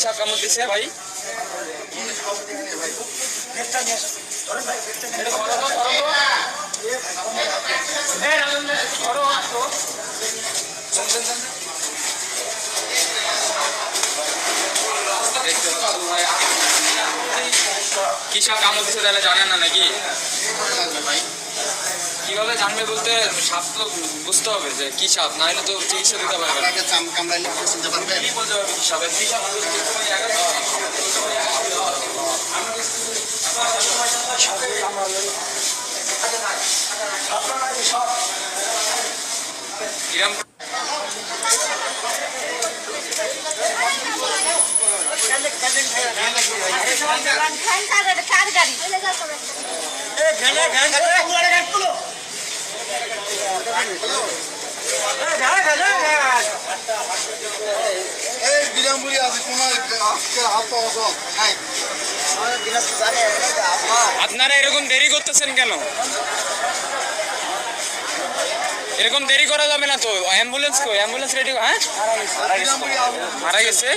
সাপ কামড় দিছে ভাই? কি সাপ কামড় দিছে তাহলে জানেন না নাকি? কিভাবে জানবে বলতে সাপ তো বুঝতে হবে যে কি সাপ, না হলে তো চিকিৎসা দিতে পারবে না। কি বলতে পারবে কি সাপের? কিরম আপনারা এরকম দেরি করতেছেন কেন? এরকম দেরি করা যাবে না তো। অ্যাম্বুলেন্স কই? Ambulance ready? হ্যাঁ, মারা গেছে।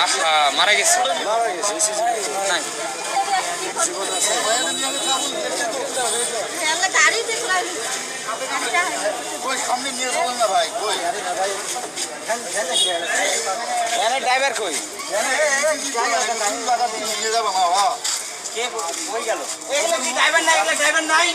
আহা, মারা গেছে। নাই ড্রাইভার কই? ড্রাইভার নাই, ড্রাইভার নাই।